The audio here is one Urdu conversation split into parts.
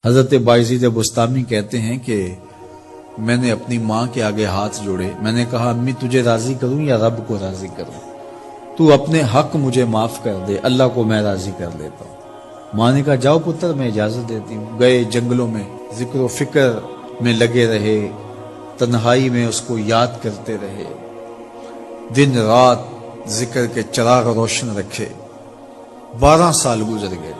حضرت بایزید بستامی کہتے ہیں کہ میں نے اپنی ماں کے آگے ہاتھ جوڑے، میں نے کہا امی تجھے راضی کروں یا رب کو راضی کروں؟ تو اپنے حق مجھے معاف کر دے، اللہ کو میں راضی کر لیتا ہوں۔ ماں نے کہا جاؤ پتر میں اجازت دیتی ہوں۔ گئے جنگلوں میں ذکر و فکر میں لگے رہے، تنہائی میں اس کو یاد کرتے رہے، دن رات ذکر کے چراغ روشن رکھے۔ 12 سال گزر گئے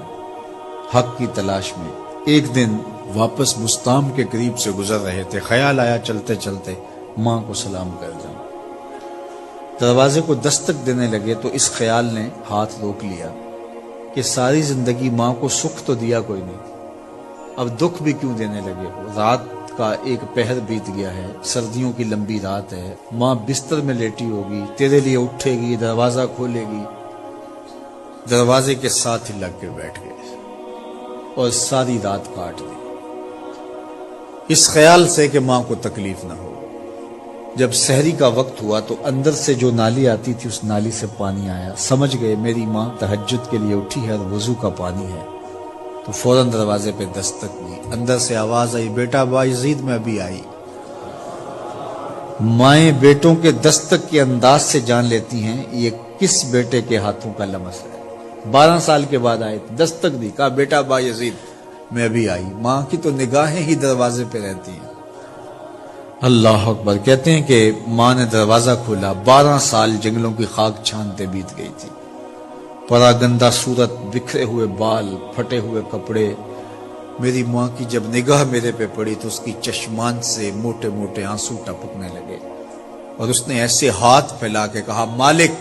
حق کی تلاش میں۔ ایک دن واپس بستام کے قریب سے گزر رہے تھے، خیال آیا چلتے چلتے ماں کو سلام کر جاؤں۔ دروازے کو دستک دینے لگے تو اس خیال نے ہاتھ روک لیا کہ ساری زندگی ماں کو سکھ تو دیا کوئی نہیں، اب دکھ بھی کیوں دینے لگے ہو؟ رات کا ایک پہر بیت گیا ہے، سردیوں کی لمبی رات ہے، ماں بستر میں لیٹی ہوگی، تیرے لیے اٹھے گی، دروازہ کھولے گی۔ دروازے کے ساتھ ہی لگ کے بیٹھ گئے اور ساری رات کاٹ دی، اس خیال سے کہ ماں کو تکلیف نہ ہو۔ جب سحری کا وقت ہوا تو اندر سے جو نالی آتی تھی اس نالی سے پانی آیا، سمجھ گئے میری ماں تہجد کے لیے اٹھی ہے اور وضو کا پانی ہے، تو فوراً دروازے پہ دستک دی۔ اندر سے آواز آئی بیٹا بایزید میں ابھی آئی۔ مائیں بیٹوں کے دستک کے انداز سے جان لیتی ہیں یہ کس بیٹے کے ہاتھوں کا لمس ہے۔ 12 سال کے بعد آئے، دستک دی، کہا بیٹا بایزید میں ابھی آئی۔ ماں کی تو نگاہیں ہی دروازے پہ رہتی ہیں۔ اللہ اکبر۔ کہتے ہیں کہ ماں نے دروازہ کھولا، 12 سال جنگلوں کی خاک چھانتے بیت گئی تھی، پراگندہ صورت، بکھرے ہوئے بال، پھٹے ہوئے کپڑے۔ میری ماں کی جب نگاہ میرے پہ پڑی تو اس کی چشمان سے موٹے موٹے آنسو ٹپکنے لگے، اور اس نے ایسے ہاتھ پھیلا کے کہا مالک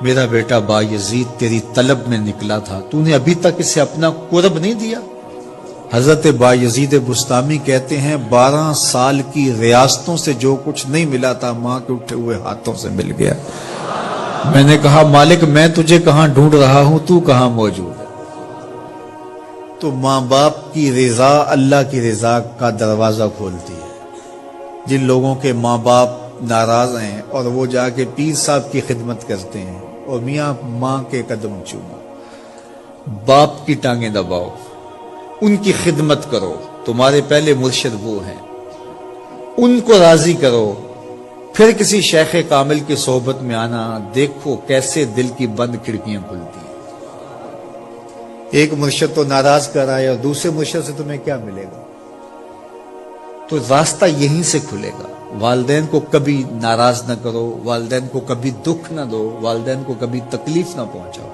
میرا بیٹا بایزید تیری طلب میں نکلا تھا، تو نے ابھی تک اسے اپنا قرب نہیں دیا۔ حضرت بایزید بستامی کہتے ہیں 12 سال کی ریاستوں سے جو کچھ نہیں ملا تھا ماں کے اٹھے ہوئے ہاتھوں سے مل گیا۔ میں نے کہا مالک میں تجھے کہاں ڈھونڈ رہا ہوں، تو کہاں موجود ہے؟ تو ماں باپ کی رضا اللہ کی رضا کا دروازہ کھولتی ہے۔ جن لوگوں کے ماں باپ ناراض ہیں اور وہ جا کے پیر صاحب کی خدمت کرتے ہیں اور میاں ماں کے قدم چومو، باپ کی ٹانگیں دباؤ، ان کی خدمت کرو، تمہارے پہلے مرشد وہ ہیں، ان کو راضی کرو، پھر کسی شیخ کامل کی صحبت میں آنا، دیکھو کیسے دل کی بند کھڑکیاں کھلتی ہیں۔ ایک مرشد تو ناراض کر آئے اور دوسرے مرشد سے تمہیں کیا ملے گا؟ تو راستہ یہیں سے کھلے گا۔ والدین کو کبھی ناراض نہ کرو، والدین کو کبھی دکھ نہ دو، والدین کو کبھی تکلیف نہ پہنچاؤ۔